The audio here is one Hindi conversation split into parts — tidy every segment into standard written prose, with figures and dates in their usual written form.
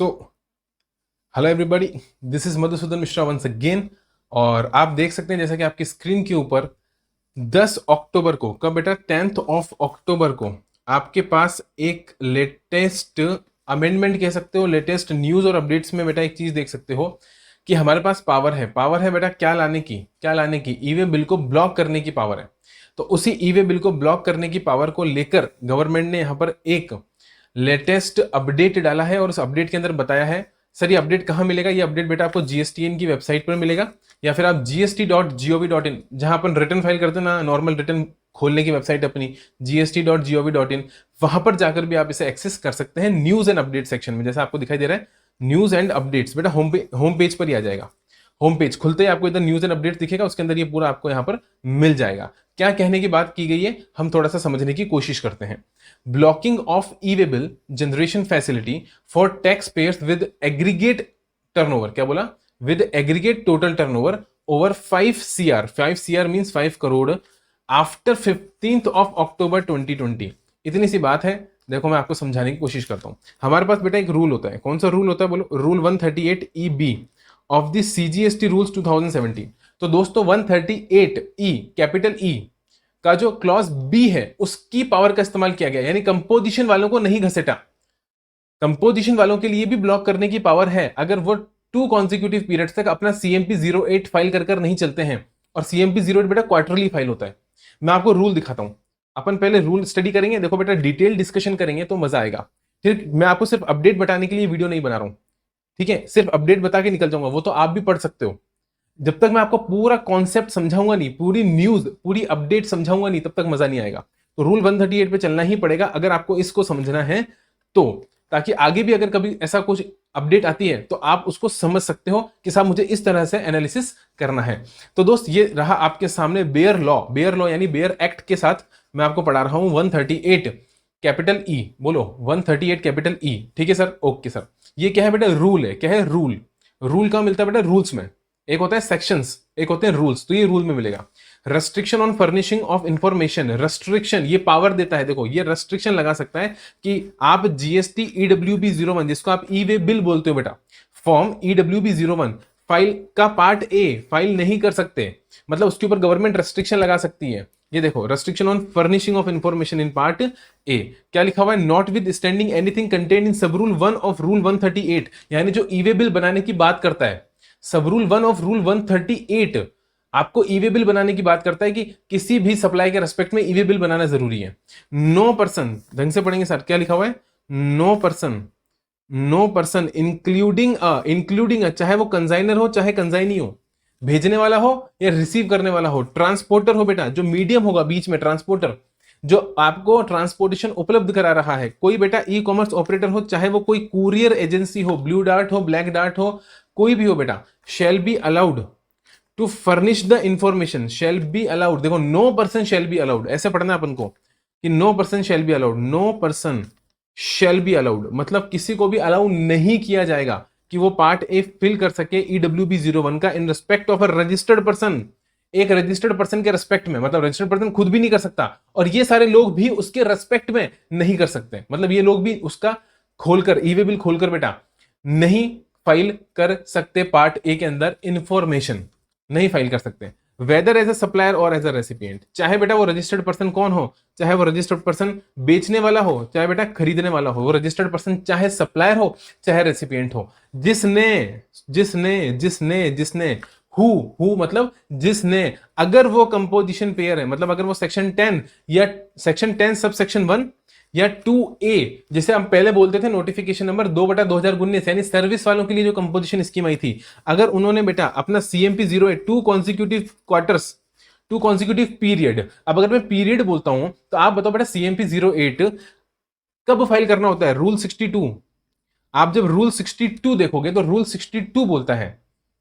So hello everybody, this is Madhusudan Mishra once again. और आप देख सकते हैं जैसा कि आपकी स्क्रीन के ऊपर 10 अक्टूबर को, कब बेटा, 10th ऑफ अक्टूबर को आपके पास एक लेटेस्ट अमेंडमेंट कह सकते हो, लेटेस्ट न्यूज और अपडेट्स में बेटा एक चीज देख सकते हो कि हमारे पास पावर है बेटा, क्या लाने की ई वे बिल को ब्लॉक करने की पावर है। तो उसी ई वे बिल को ब्लॉक करने की पावर को लेकर गवर्नमेंट ने यहाँ पर एक लेटेस्ट अपडेट डाला है और उस अपडेट के अंदर बताया है। सर ये अपडेट कहाँ मिलेगा? ये अपडेट बेटा आपको जीएसटीएन की वेबसाइट पर मिलेगा, या फिर आप gst.gov.in, जहां अपन रिटर्न फाइल करते हैं ना, नॉर्मल रिटर्न खोलने की वेबसाइट अपनी gst.gov.in, वहां पर जाकर भी आप इसे एक्सेस कर सकते हैं न्यूज एंड अपडेट सेक्शन में। जैसा आपको दिखाई दे रहा है न्यूज एंड अपडेट्स, बेटा होम पेज पर ही आ जाएगा। होम पेज खुलते ही आपको इधर न्यूज एंड अपडेट दिखेगा, उसके अंदर ये पूरा आपको यहाँ पर मिल जाएगा। क्या कहने की बात की गई है हम थोड़ा सा समझने की कोशिश करते हैं। Blocking of E way bill generation facility for tax payers with aggregate turnover, क्या बोला? With aggregate total turnover over 5 CR, 5 CR means 5 crore, after 15th of October 2020। इतनी सी बात है। देखो मैं आपको समझाने की कोशिश करता हूं। हमारे पास बेटा एक रूल होता है, कौन सा रूल होता है बोलो? Rule 138EB of the CGST rules 2017। तो दोस्तों 138E कैपिटल ई का जो क्लॉज बी है उसकी पावर का इस्तेमाल किया गया, यानी कंपोजिशन वालों को नहीं घसेटा। कंपोजिशन वालों के लिए भी ब्लॉक करने की पावर है अगर वो 2 कॉन्सिक्यूटिव पीरियड्स तक अपना CMP 08 फाइल कर नहीं चलते हैं। और CMP 08 बेटा क्वार्टरली फाइल होता है। मैं आपको रूल दिखाता हूं। अपन पहले रूल स्टडी करेंगे, देखो बेटा डिटेल डिस्कशन करेंगे तो मजा आएगा। फिर मैं आपको सिर्फ अपडेट बताने के लिए वीडियो नहीं बना रहा हूं, ठीक है? सिर्फ अपडेट बता के निकल जाऊंगा, वो तो आप भी पढ़ सकते हो। जब तक मैं आपको पूरा कॉन्सेप्ट समझाऊंगा नहीं, पूरी न्यूज पूरी अपडेट समझाऊंगा नहीं, तब तक मजा नहीं आएगा। तो रूल 138 पे चलना ही पड़ेगा अगर आपको इसको समझना है तो, ताकि आगे भी अगर कभी ऐसा कुछ अपडेट आती है तो आप उसको समझ सकते हो कि साहब मुझे इस तरह से एनालिसिस करना है। तो दोस्त ये रहा आपके सामने बेयर लॉ यानी बेयर एक्ट के साथ मैं आपको पढ़ा रहा हूं 138 कैपिटल ई। बोलो 138 कैपिटल ई, ठीक है सर? Okay sir. ये क्या है बेटा? रूल है। क्या है? रूल का मिलता है बेटा रूल्स में। एक होता है सेक्शंस, एक होते हैं रूल्स। तो ये रूल में मिलेगा। Restriction on furnishing of information, restriction ये पावर देता है। देखो ये रेस्ट्रिक्शन लगा सकता है कि आप GST EWB 01, जिसको आप ई वे बिल बोलते हो बेटा, फॉर्म EWB 01 फाइल का पार्ट ए फाइल नहीं कर सकते, मतलब उसके ऊपर गवर्नमेंट रेस्ट्रिक्शन लगा सकती है। ये देखो restriction on furnishing of information in part A, क्या लिखा हुआ है? Not with standing anything contained in सब रूल 1 ऑफ रूल 138, यानी जो ई वे बिल बनाने की बात करता है, सब रूल 1 ऑफ रूल 138 आपको ई वे बिल बनाने की बात करता है कि किसी भी सप्लाई के रेस्पेक्ट में ई वे बिल बनाना जरूरी है। नो पर्सन, ढंग से पढ़ेंगे सर, क्या लिखा हुआ है? नो पर्सन इंक्लूडिंग चाहे वो कंजाइनर हो चाहे कंजाइनी हो, भेजने वाला हो या रिसीव करने वाला हो, ट्रांसपोर्टर हो बेटा, जो मीडियम होगा बीच में, ट्रांसपोर्टर जो आपको ट्रांसपोर्टेशन उपलब्ध करा रहा है, कोई बेटा ई कॉमर्स ऑपरेटर हो, चाहे वो कोई कुरियर एजेंसी हो, ब्लू डार्ट हो, ब्लैक डार्ट हो, कोई भी हो बेटा, shall be allowed to furnish the information, shall be allowed. देखो no person shall be allowed, ऐसे पढ़ना है अपन को कि no person shall be allowed, no person shall be allowed, मतलब किसी को भी अलाउ नहीं किया जाएगा कि वो पार्ट ए फिल कर सके EWB 01 का in respect of a registered person. एक रजिस्टर्ड पर्सन के रेस्पेक्ट में, मतलब रजिस्टर्ड पर्सन खुद भी नहीं कर सकता और ये सारे लोग भी उसके रेस्पेक्ट में नहीं कर सकते, मतलब ये लोग भी उसका खोलकर ई वे बिल खोलकर बेटा नहीं फाइल कर सकते, पार्ट ए के अंदर इंफॉर्मेशन नहीं फाइल कर सकते, वेदर एज ए सप्लायर और एज ए रेसिपिएंट। चाहे बेटा वो रजिस्टर्ड पर्सन कौन हो, चाहे वो रजिस्टर्ड पर्सन बेचने वाला हो, चाहे बेटा खरीदने वाला हो, वो रजिस्टर्ड पर्सन चाहे सप्लायर हो चाहे रेसिपिएंट हो, जिसने जिसने जिसने जिसने हु मतलब जिसने, अगर वो कंपोजिशन पेयर है, मतलब अगर वो सेक्शन 10 या सेक्शन 10 सब सेक्शन 1 या 2A, जिसे हम पहले बोलते थे नोटिफिकेशन नंबर 2/2019, यानी सर्विस वालों के लिए जो कंपोजिशन स्कीम आई थी, अगर उन्होंने बेटा अपना CMP 08 2 consecutive quarters, 2 consecutive period, अब अगर मैं पीरियड बोलता हूं तो आप बताओ बेटा CMP 08 कब फाइल करना होता है? रूल 62। आप जब रूल 62 देखोगे तो रूल 62 बोलता है,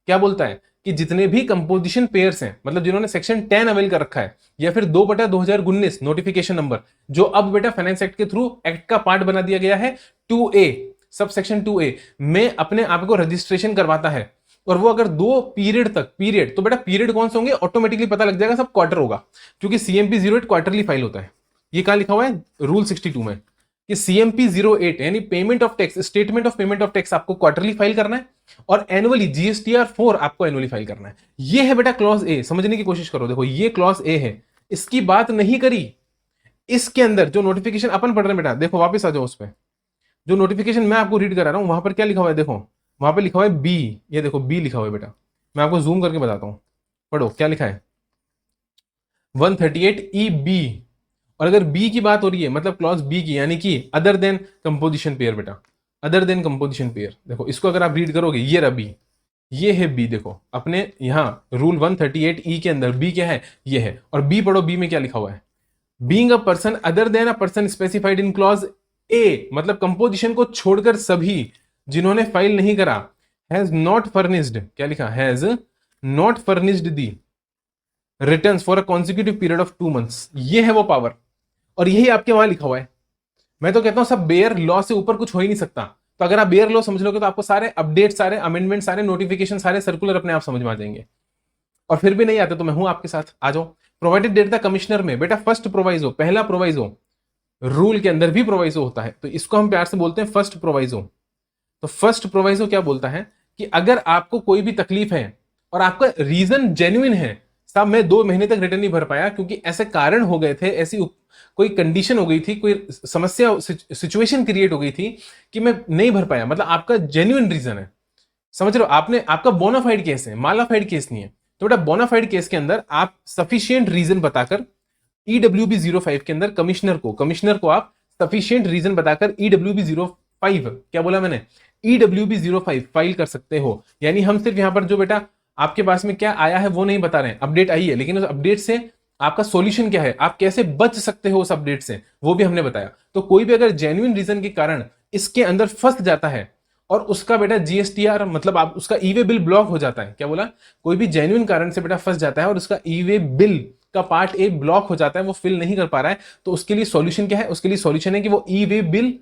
क्या बोलता है? कि जितने भी कंपोजिशन पेयर्स हैं, मतलब जिन्होंने सेक्शन 10 अवेल कर रखा है या फिर 2/2019 नोटिफिकेशन नंबर, जो अब बेटा फाइनेंस एक्ट के थ्रू एक्ट का पार्ट बना दिया गया है 2A, सब सेक्शन 2A में अपने आप को रजिस्ट्रेशन करवाता है, और वो अगर 2 पीरियड तक, पीरियड तो बेटा पीरियड कौन से होंगे ऑटोमेटिकली पता लग जाएगा, सब क्वार्टर होगा, क्योंकि CMP 08 क्वार्टरली फाइल होता है। ये कहां लिखा हुआ है? रूल 62 में। कि CMP 08 यानी payment of tax, statement of payment of tax आपको क्वार्टरली फाइल करना है और एनुअली GSTR 4 आपको एनुअली फाइल करना है। ये है बेटा क्लॉज ए, समझने की कोशिश करो। देखो ये क्लॉज ए है, इसकी बात नहीं करी। इसके अंदर जो नोटिफिकेशन अपन पढ़ रहे हैं बेटा, देखो वापस आ जाओ उस पर। जो नोटिफिकेशन मैं आपको रीड करा रहा हूं वहां पर क्या लिखा हुआ है, देखो वहां पर लिखा हुआ है बी। ये देखो बी लिखा हुआ है बेटा, मैं आपको जूम करके बताता हूं। पढ़ो क्या लिखा है, 138EB। और अगर बी की बात हो रही है मतलब क्लॉज बी की, यानी कि अदर देन कंपोजिशन पेयर बेटा, अदर देन कंपोजिशन पेयर। देखो इसको अगर आप रीड करोगे, ये रहा बी, ये है बी। देखो अपने यहां रूल 138E के अंदर बी क्या है, ये है। और बी पढ़ो, बी में क्या लिखा हुआ है, being a person other than a person specified in clause A, मतलब कंपोजिशन को छोड़कर सभी जिन्होंने फाइल नहीं करा, हैज नॉट फर्निश्ड, क्या लिखा, has not furnished the returns for a consecutive period of 2 months। ये है वो पावर, और यही आपके वहां लिखा हुआ है। मैं तो कहता हूं सब बेयर लॉ से ऊपर कुछ हो ही नहीं सकता। तो अगर आप बेयर लॉ समझ लोगे तो आपको सारे अपडेट, सारे अमेंडमेंट, सारे नोटिफिकेशन, सारे सर्कुलर अपने आप समझ में आ जाएंगे। और फिर भी नहीं आते तो मैं हूं आपके साथ, आ जाओ। प्रोवाइडेड डेट द कमिश्नर में बेटा फर्स्ट प्रोवाइजो, पहला प्रोवाइजो, रूल के अंदर भी प्रोवाइजो होता है तो इसको हम प्यार से बोलते हैं फर्स्ट प्रोवाइजो। तो फर्स्ट प्रोवाइजो क्या बोलता है कि अगर आपको कोई भी तकलीफ है और आपका रीजन जेन्युइन है, साहब मैं 2 महीने तक रिटर्न नहीं भर पाया क्योंकि ऐसे कारण हो गए थे, ऐसी कोई कंडीशन हो गई थी, कोई समस्या, सिचुएशन क्रिएट हो गई थी कि मैं नहीं भर पाया, मतलब आपका जेन्युइन रीजन है, समझ रहे हो, आपने, आपका बोनाफाइड केस है, मालाफाइड केस नहीं है। तो बेटा बोनाफाइड केस के अंदर आप सफिशियंट रीजन बताकर EWB 05 के अंदर कमिश्नर को आप सफिशियंट रीजन बताकर EWB 05, क्या बोला मैंने, EWB 05 फाइल कर सकते हो। यानी हम सिर्फ यहां पर जो बेटा आपके पास में क्या आया है वो नहीं बता रहे हैं, अपडेट आई है, लेकिन उस अपडेट से आपका सॉल्यूशन क्या है, आप कैसे बच सकते हो उस अपडेट से, वो भी हमने बताया। तो कोई भी अगर जेन्युइन रीजन के कारण इसके अंदर फंस जाता है और उसका बेटा GSTR, मतलब आप उसका ई-वे बिल ब्लॉक हो जाता है, क्या बोला, कोई भी जेन्युइन कारण से बेटा फंस जाता है और उसका ई-वे बिल का पार्ट ए ब्लॉक हो जाता है, वो फिल नहीं कर पा रहा है, तो उसके लिए सॉल्यूशन क्या है, उसके लिए सॉल्यूशन है कि वो ई-वे बिल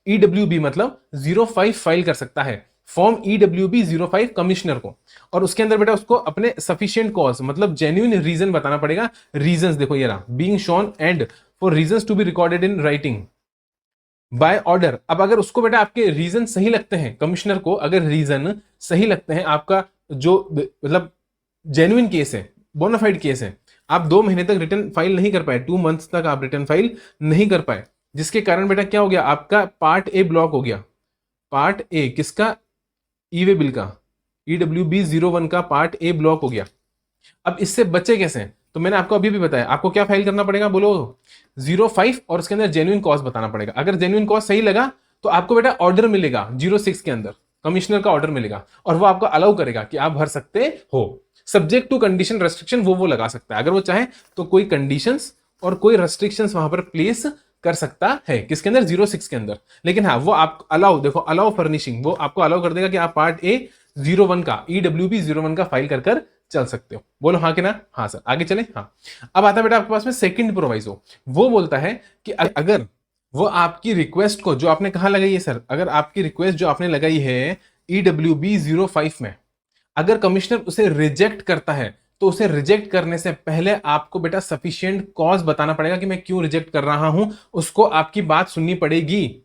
EWB मतलब 05 फाइल कर सकता है, फॉर्म EWB 05 कमिश्नर को। और उसके अंदर बेटा उसको अपने सफिशिएंट कॉज मतलब जेन्युइन रीजन बताना पड़ेगा। रीजंस देखो ये रहा, being shown and for reasons to be recorded in writing by order. अब अगर उसको बेटा आपके रीजन सही लगते हैं, कमिश्नर को अगर रीजन सही लगते हैं, आपका जो मतलब जेन्युइन केस है, बोनाफाइड केस है, आप 2 महीने तक रिटर्न फाइल नहीं कर पाए, 2 months तक आप रिटर्न फाइल नहीं कर पाए, जिसके कारण बेटा क्या हो गया, आपका पार्ट ए ब्लॉक हो गया। पार्ट ए किसका, ई-वे बिल का, EWB 01 का पार्ट ए ब्लॉक हो गया। अब इससे बचे कैसे, तो मैंने आपको अभी भी बताया, आपको क्या फाइल करना पड़ेगा बोलो, 05 और उसके अंदर जेन्युइन कॉज बताना पड़ेगा। अगर जेन्युइन कॉज सही लगा तो आपको बेटा ऑर्डर मिलेगा 06 के अंदर, कमिश्नर का ऑर्डर मिलेगा और वो आपको अलाउ करेगा कि आप भर सकते हो, सब्जेक्ट टू कंडीशन रेस्ट्रिक्शन वो लगा सकता है अगर वो चाहे तो, कोई कंडीशंस और कोई रेस्ट्रिक्शंस वहां पर प्लेस कर सकता है, किसके अंदर, 06 के अंदर। लेकिन हाँ वो आप अलाउ, देखो अलाउ फर्निशिंग, वो आपको अलाउ कर देगा कि आप पार्ट ए 01 का, EWB 01 का फाइल कर चल सकते हो। बोलो हाँ कि ना, हाँ सर, आगे चले। हाँ अब आता है बेटा आपके पास में सेकंड प्रोवाइजो, वो बोलता है कि अगर वो आपकी रिक्वेस्ट को, जो आपने कहा लगाई है सर, अगर आपकी रिक्वेस्ट जो आपने लगाई है EWB 05 में, अगर कमिश्नर उसे रिजेक्ट करता है तो उसे रिजेक्ट करने से पहले आपको बेटा सफिशिएंट कॉज बताना पड़ेगा कि मैं क्यों रिजेक्ट कर रहा हूं, उसको आपकी बात सुननी पड़ेगी।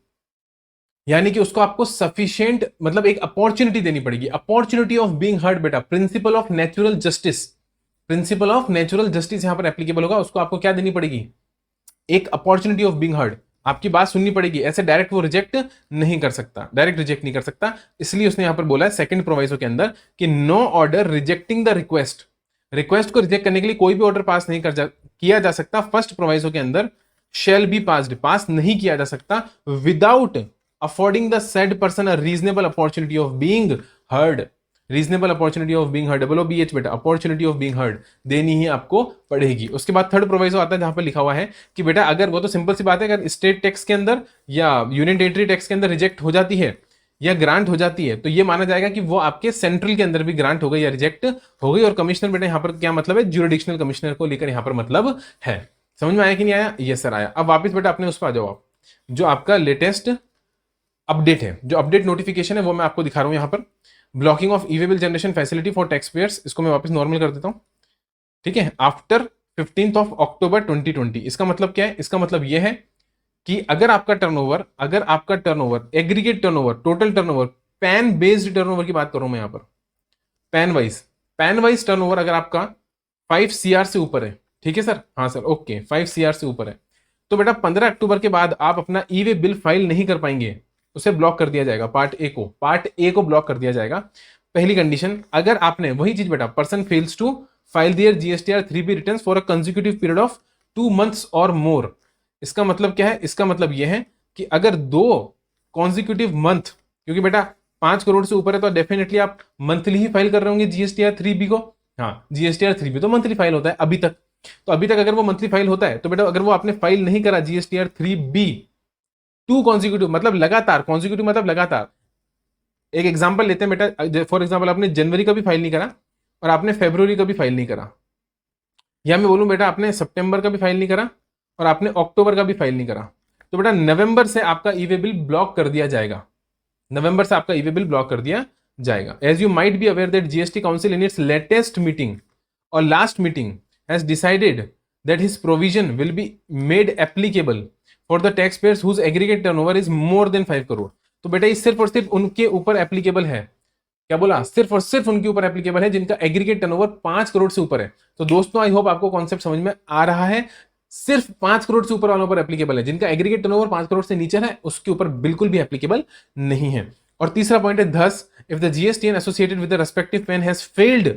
यानी कि उसको आपको सफिशिएंट मतलब एक अपॉर्चुनिटी देनी पड़ेगी, अपॉर्चुनिटी ऑफ बीइंग हर्ड बेटा, principle of natural justice, principle of natural justice यहां पर एप्लीकेबल होगा। उसको आपको क्या देनी पड़ेगी, एक अपॉर्चुनिटी ऑफ बीइंग हर्ड, आपकी बात सुननी पड़ेगी। ऐसे डायरेक्ट वो रिजेक्ट नहीं कर सकता, डायरेक्ट रिजेक्ट नहीं कर सकता। इसलिए उसने यहां पर बोला है सेकंड प्रोवाइजो के अंदर कि no order rejecting the request, request को रिजेक्ट करने के लिए कोई भी ऑर्डर पास नहीं किया जा सकता फर्स्ट प्रोवाइजो के अंदर, शेल बी पास्ड, पास नहीं किया जा सकता without affording the said person a reasonable opportunity of being heard, reasonable opportunity of being heard, BH बेटा, अपॉर्चुनिटी ऑफ बीइंग हर्ड देनी ही आपको पड़ेगी। उसके बाद थर्ड प्रोवाइजो आता है जहां पर लिखा हुआ है कि बेटा अगर, वो तो सिंपल सी बात है, अगर स्टेट टैक्स के अंदर या यूनियन टेरिटरी टैक्स के अंदर रिजेक्ट हो जाती है या ग्रांट हो जाती है तो ये माना जाएगा कि वो आपके सेंट्रल के अंदर भी ग्रांट हो गई या रिजेक्ट हो गई। और कमिश्नर बेटा यहाँ पर क्या मतलब है, ज्यूरिडिक्शनल कमिश्नर को लेकर यहाँ पर मतलब है। समझ में आया कि नहीं आया, ये सर आया। अब वापस बेटा अपने उस पर आ जाओ, आप जो आपका लेटेस्ट अपडेट है, जो अपडेट नोटिफिकेशन है वो मैं आपको दिखा रहा हूं यहाँ पर, blocking of e-way bill generation facility for tax payers, इसको मैं वापस नॉर्मल कर देता हूं, ठीक है, आफ्टर 15 October 2020। इसका मतलब क्या है, इसका मतलब यह है कि अगर आपका turnover aggregate turnover, total turnover, pan based turnover की बात कर रहा हूं मैं यहां पर, पैन वाइज टर्नओवर अगर आपका 5 CR से ऊपर है, ठीक है सर, हाँ सर, ओके, 5 CR से ऊपर है, तो बेटा 15 अक्टूबर के बाद आप अपना ई वे बिल फाइल नहीं कर पाएंगे, उसे ब्लॉक कर दिया जाएगा, पार्ट ए को ब्लॉक कर दिया जाएगा। पहली कंडीशन, अगर आपने वही चीज बेटा, person fails to file their GSTR 3B return for a consecutive period of 2 months और मोर। इसका मतलब क्या है? इसका मतलब यह है कि अगर 2 कॉन्जिक्यूटिव मंथ, क्योंकि बेटा 5 करोड़ से ऊपर है तो डेफिनेटली आप मंथली ही फाइल कर रहे होंगे जीएसटीआर 3B को। हाँ, जीएसटीआर 3B तो मंथली फाइल होता है अभी तक, तो अभी तक अगर वो मंथली फाइल होता है तो बेटा अगर वो आपने फाइल नहीं करा जीएसटीआर 3B 2 कॉन्जिक्यूटिव मतलब लगातार, कॉन्जिक्यूटिव मतलब लगातार, एक एग्जांपल लेते हैं बेटा, फॉर एग्जांपल आपने जनवरी का भी फाइल नहीं करा और आपने फरवरी का भी फाइल नहीं करा, या मैं बोलूं बेटा आपने सितंबर का भी फाइल नहीं करा और आपने अक्टूबर का भी फाइल नहीं करा, तो बेटा नवंबर से आपका ई वे बिल ब्लॉक कर दिया जाएगा, नवंबर से आपका ई वे बिल ब्लॉक कर दिया जाएगा। As you might be aware that GST council in its latest meeting और last meeting has decided that his provision will be made applicable for the tax payers whose aggregate turnover is more than 5 crore. तो बेटा ये सिर्फ और सिर्फ उनके ऊपर एप्लीकेबल है, क्या बोला, सिर्फ और सिर्फ उनके ऊपर एप्लीकेबल है जिनका एग्रीगेट टर्नओवर 5 करोड़ से ऊपर है। तो दोस्तों आई होप आपको कॉन्सेप्ट समझ में आ रहा है, सिर्फ 5 करोड़ से ऊपर वालों पर एप्लीकेबल है, जिनका एग्रीगेट टर्नओवर 5 करोड़ से नीचे है उसके ऊपर बिल्कुल भी एप्लीकेबल नहीं है। और तीसरा पॉइंट है, thus if the GSTN associated with the respective PAN has failed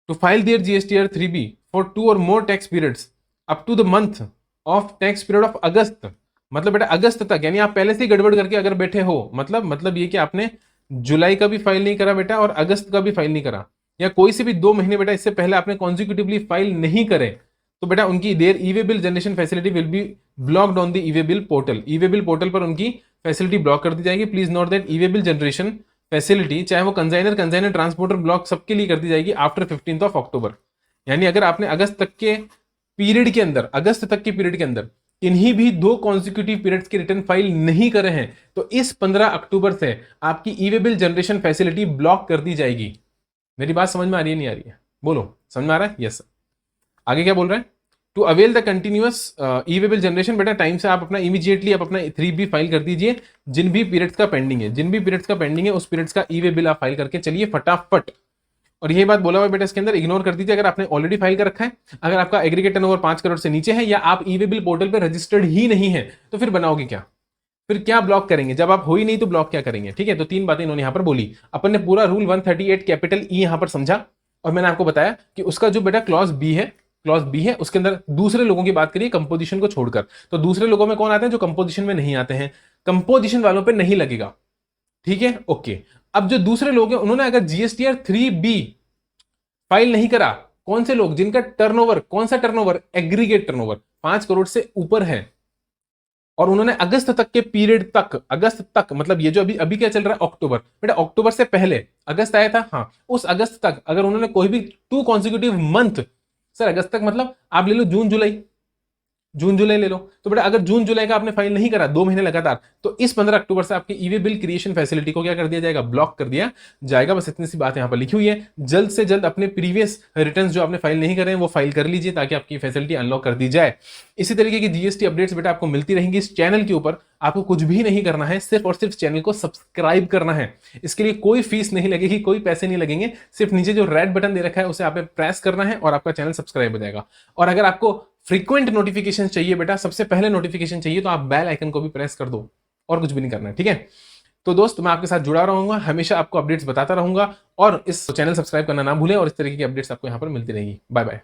to file their GSTR 3B for 2 or more tax periods up to the month of tax period of अगस्त, मतलब बेटा अगस्त तक, यानी आप पहले से ही गड़बड़ करके अगर बैठे हो, मतलब ये कि आपने जुलाई का भी फाइल नहीं करा बेटा और अगस्त का भी फाइल नहीं करा, या कोई से भी 2 महीने बेटा इससे पहले आपने कॉन्जिक्यूटिवली फाइल नहीं करे, तो बेटा उनकी their e way bill generation facility will be blocked on the e way bill portal. E way bill portal पर उनकी फैसिलिटी ब्लॉक कर दी जाएगी। Please note that e way bill generation facility चाहे वो कंजाइनर ट्रांसपोर्टर ब्लॉक सबके लिए कर दी जाएगी आफ्टर 15 अक्टूबर। यानी अगर आपने अगस्त तक के पीरियड के अंदर इन्हीं भी 2 कॉन्जिक्यूटिव पीरियड्स के रिटर्न फाइल नहीं करे हैं तो इस 15 अक्टूबर से आपकी E way bill generation facility block कर दी जाएगी। मेरी बात समझ में आ रही है नहीं आ रही है? बोलो, समझ में आ रहा है? यस। आगे क्या बोल रहा है? To avail the continuous e way bill generation, बेटा टाइम से आप अपना इमीडिएटली आप अपना 3B फाइल कर दीजिए, जिन भी पीरियड्स का पेंडिंग है उस पीरियड्स का ई वे बिल आप फाइल करके चलिए फटाफट। और यही बात बोला हुआ बेटा इसके अंदर इग्नोर कर दीजिए अगर आपने ऑलरेडी फाइल कर रखा है। अगर आपका एग्रीगेट टर्नओवर 5 करोड़ से नीचे है या आप ई वे बिल पोर्टल पर रजिस्टर्ड ही नहीं है तो फिर बनाओगे क्या? फिर क्या ब्लॉक करेंगे? जब आप हो ही नहीं तो ब्लॉक क्या करेंगे? ठीक है, तो 3 बातें इन्होंने यहां पर बोली। अपन ने पूरा रूल 138 कैपिटल ई यहां पर समझा और मैंने आपको बताया कि उसका जो बेटा क्लॉज बी है उसके अंदर दूसरे लोगों की बात करिए कंपोजिशन को छोड़कर, तो दूसरे लोगों में कौन आते हैं? जो कंपोजिशन में नहीं आते हैं, कंपोजिशन वालों पे नहीं लगेगा। ठीक है, ओके। अब जो दूसरे लोग हैं उन्होंने अगर जीएसटीआर 3B फाइल नहीं करा, कौन से लोग? जिनका टर्नओवर, कौन सा टर्नओवर? एग्रीगेट टर्नओवर 5 करोड़ से ऊपर है और उन्होंने अगस्त तक के पीरियड तक, अगस्त तक मतलब ये जो अभी क्या चल रहा है? अक्टूबर, बेटा अक्टूबर से पहले अगस्त आया था, हाँ, उस अगस्त तक अगर उन्होंने कोई भी 2 कॉन्जिक्यूटिव मंथ, सर अगस्त तक मतलब आप ले लो जून जुलाई ले लो, तो बेटा अगर जून जुलाई का आपने फाइल नहीं करा 2 महीने लगातार, तो इस 15 अक्टूबर से आपके ई वे बिल क्रिएशन फैसिलिटी को क्या कर दिया जाएगा? ब्लॉक कर दिया जाएगा। बस इतनी सी बात यहां पर लिखी हुई है। जल्द से जल्द अपने प्रीवियस रिटर्न्स जो आपने फाइल नहीं करे हैं वो फाइल कर लीजिए ताकि आपकी फैसिलिटी अनलॉक कर दी जाए। इसी तरीके की जीएसटी अपडेट्स बेटा आपको मिलती रहेंगी इस चैनल के ऊपर। आपको कुछ भी नहीं करना है, सिर्फ और सिर्फ चैनल को सब्सक्राइब करना है। इसके लिए कोई फीस नहीं लगेगी, कोई पैसे नहीं लगेंगे, सिर्फ नीचे जो रेड बटन दे रखा है उसे आपने प्रेस करना है और आपका चैनल सब्सक्राइब हो जाएगा। और अगर आपको फ्रीक्वेंट नोटिफिकेशन चाहिए बेटा, सबसे पहले नोटिफिकेशन चाहिए, तो आप बेल आइकन को भी प्रेस कर दो और कुछ भी नहीं करना है। ठीक है, तो दोस्त मैं आपके साथ जुड़ा रहूंगा, हमेशा आपको अपडेट्स बताता रहूंगा और इस चैनल सब्सक्राइब करना ना भूलें और इस तरीके की अपडेट्स आपको यहां पर मिलती रहेगी। Bye bye.